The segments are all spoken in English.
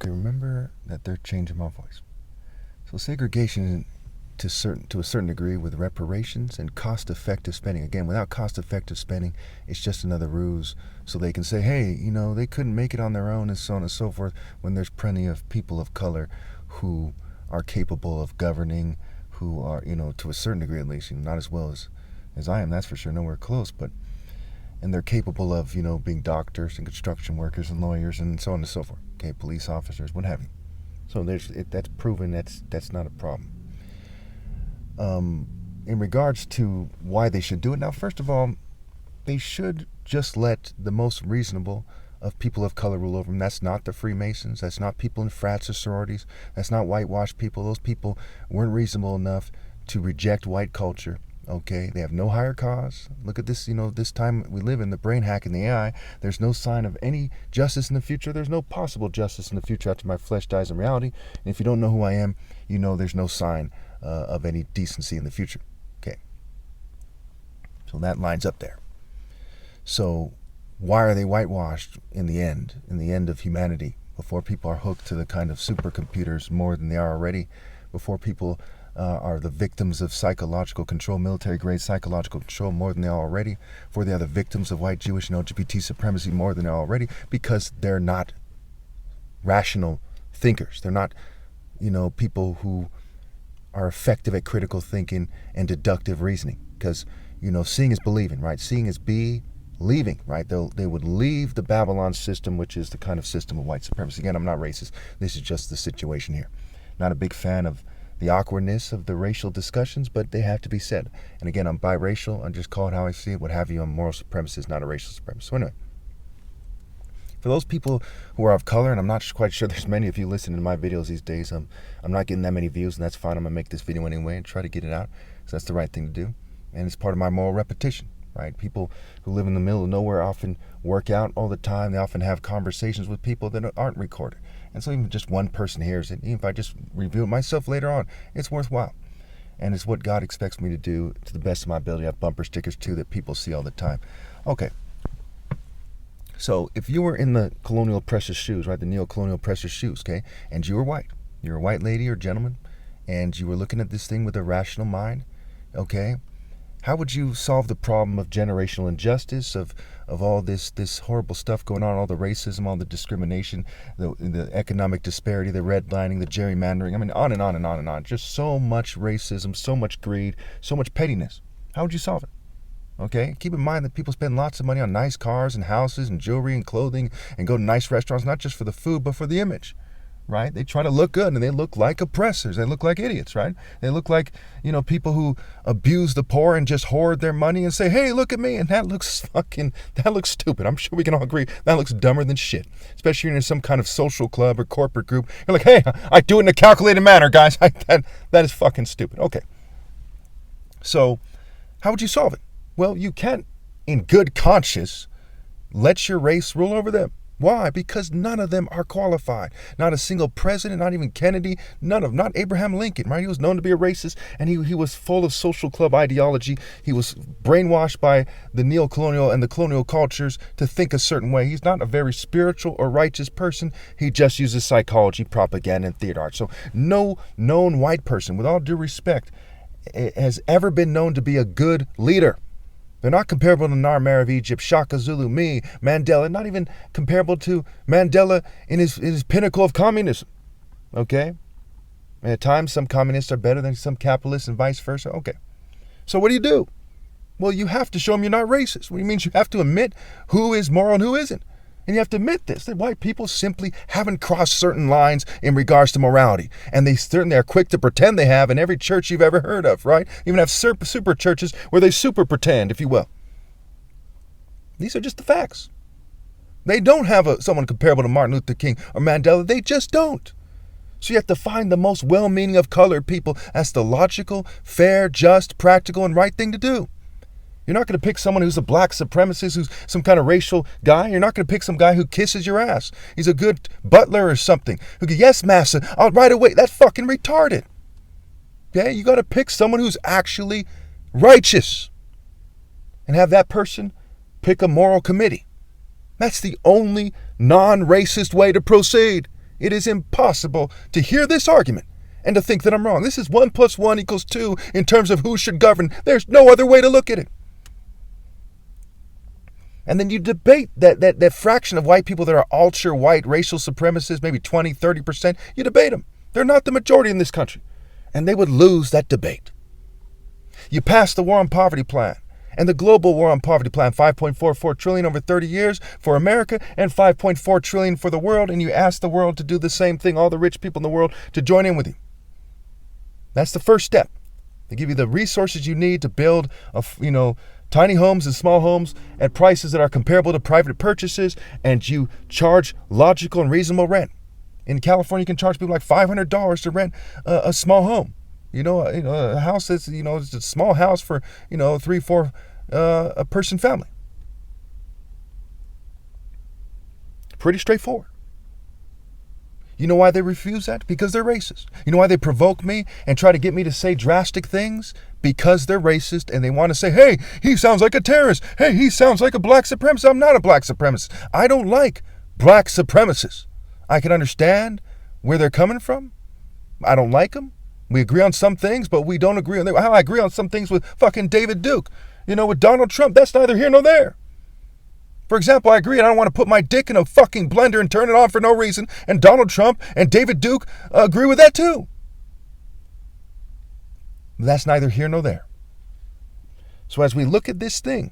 Okay, remember that they're changing my voice. So segregation to a certain degree with reparations and cost-effective spending. Again, without cost-effective spending, it's just another ruse so they can say, hey, they couldn't make it on their own and so on and so forth, when there's plenty of people of color who are capable of governing, who are, to a certain degree at least, not as well as I am, that's for sure, nowhere close, and they're capable of, being doctors and construction workers and lawyers and so on and so forth. Okay, police officers, what have you. So that's proven that's not a problem. In regards to why they should do it, now, first of all, they should just let the most reasonable of people of color rule over them. That's not the Freemasons. That's not people in frats or sororities. That's not whitewashed people. Those people weren't reasonable enough to reject white culture. Okay, they have no higher cause. Look at this, this time we live in, the brain hack and the AI. There's no sign of any justice in the future. There's no possible justice in the future after my flesh dies in reality. And if you don't know who I am, there's no sign of any decency in the future. Okay, so that lines up there. So why are they whitewashed in the end of humanity, before people are hooked to the kind of supercomputers more than they are already, before people are the victims of psychological control, military-grade psychological control more than they are already, for they are the victims of white, Jewish, and LGBT supremacy more than they are already, because they're not rational thinkers. They're not, people who are effective at critical thinking and deductive reasoning. Because, seeing is believing, right? Seeing is believing, right? They would leave the Babylon system, which is the kind of system of white supremacy. Again, I'm not racist. This is just the situation here. Not a big fan of the awkwardness of the racial discussions, but they have to be said. And again, I'm biracial. I just call it how I see it, what have you. I'm moral supremacist, not a racial supremacist. So anyway, for those people who are of color, and I'm not quite sure there's many of you listening to my videos these days, I'm not getting that many views, and that's fine. I'm going to make this video anyway and try to get it out, because that's the right thing to do. And it's part of my moral repetition, right? People who live in the middle of nowhere often work out all the time. They often have conversations with people that aren't recorded. And so even just one person hears it, even if I just review it myself later on, it's worthwhile. And it's what God expects me to do to the best of my ability. I have bumper stickers too that people see all the time. Okay. So if you were in the colonial oppressor's shoes, right, the neo-colonial oppressor's shoes, okay, and you were white, you're a white lady or gentleman, and you were looking at this thing with a rational mind, okay, how would you solve the problem of generational injustice, of all this horrible stuff going on, all the racism, all the discrimination, the economic disparity, the redlining, the gerrymandering, I mean, on and on and on and on. Just so much racism, so much greed, so much pettiness. How would you solve it? Okay, keep in mind that people spend lots of money on nice cars and houses and jewelry and clothing and go to nice restaurants, not just for the food, but for the image, right? They try to look good, and they look like oppressors. They look like idiots, right? They look like, people who abuse the poor and just hoard their money and say, hey, look at me. And that looks stupid. I'm sure we can all agree that looks dumber than shit, especially in some kind of social club or corporate group. You're like, hey, I do it in a calculated manner, guys. That is fucking stupid. Okay. So how would you solve it? Well, you can't, in good conscience, let your race rule over them. Why? Because none of them are qualified. Not a single president, not even Kennedy, not Abraham Lincoln, right? He was known to be a racist, and he was full of social club ideology. He was brainwashed by the neo-colonial and the colonial cultures to think a certain way. He's not a very spiritual or righteous person. He just uses psychology, propaganda, and theater art. So no known white person, with all due respect, has ever been known to be a good leader. They're not comparable to Narmer of Egypt, Shaka Zulu, me, Mandela, not even comparable to Mandela in his pinnacle of communism. Okay? And at times, some communists are better than some capitalists and vice versa. Okay. So what do? Well, you have to show them you're not racist. What means you have to admit who is moral and who isn't. And you have to admit this, that white people simply haven't crossed certain lines in regards to morality. And they certainly are quick to pretend they have in every church you've ever heard of, right? Even have super churches where they super pretend, if you will. These are just the facts. They don't have someone comparable to Martin Luther King or Mandela. They just don't. So you have to find the most well-meaning of colored people as the logical, fair, just, practical, and right thing to do. You're not going to pick someone who's a black supremacist, who's some kind of racial guy. You're not going to pick some guy who kisses your ass. He's a good butler or something. Who goes, yes, master, I'll right away. That's fucking retarded. Okay? You got to pick someone who's actually righteous. And have that person pick a moral committee. That's the only non-racist way to proceed. It is impossible to hear this argument and to think that I'm wrong. This is 1 + 1 = 2 in terms of who should govern. There's no other way to look at it. And then you debate that fraction of white people that are ultra-white racial supremacists, maybe 20, 30%. You debate them. They're not the majority in this country. And they would lose that debate. You pass the War on Poverty plan and the global War on Poverty plan, $5.44 trillion over 30 years for America and $5.4 trillion for the world, and you ask the world to do the same thing, all the rich people in the world to join in with you. That's the first step. They give you the resources you need to build, tiny homes and small homes at prices that are comparable to private purchases, and you charge logical and reasonable rent. In California, you can charge people like $500 to rent a small home. A house that's, it's a small house for, 3, 4 a person family. Pretty straightforward. You know why they refuse that? Because they're racist. You know why they provoke me and try to get me to say drastic things? Because they're racist and they want to say, hey, he sounds like a terrorist. Hey, he sounds like a black supremacist. I'm not a black supremacist. I don't like black supremacists. I can understand where they're coming from. I don't like them. We agree on some things, but we don't agree on how I agree on some things with fucking David Duke. With Donald Trump, that's neither here nor there. For example, I agree, and I don't want to put my dick in a fucking blender and turn it on for no reason, and Donald Trump and David Duke agree with that too. That's neither here nor there. So as we look at this thing,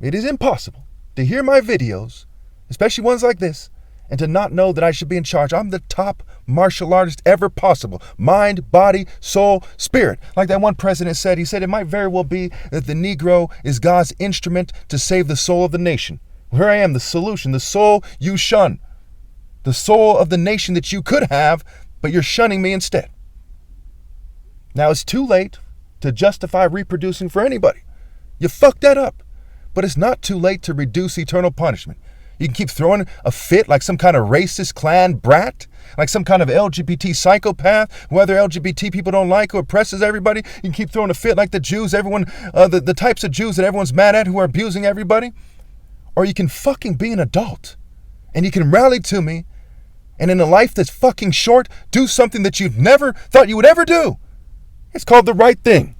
it is impossible to hear my videos, especially ones like this, and to not know that I should be in charge. I'm the top martial artist ever possible. Mind, body, soul, spirit. Like that one president said, he said, it might very well be that the Negro is God's instrument to save the soul of the nation. Here I am, the solution, the soul you shun. The soul of the nation that you could have, but you're shunning me instead. Now it's too late to justify reproducing for anybody. You fucked that up. But it's not too late to reduce eternal punishment. You can keep throwing a fit like some kind of racist Klan brat, like some kind of LGBT psychopath, who other LGBT people don't like, who oppresses everybody. You can keep throwing a fit like the Jews, the types of Jews that everyone's mad at who are abusing everybody. Or you can fucking be an adult and you can rally to me and in a life that's fucking short, do something that you've never thought you would ever do. It's called the right thing.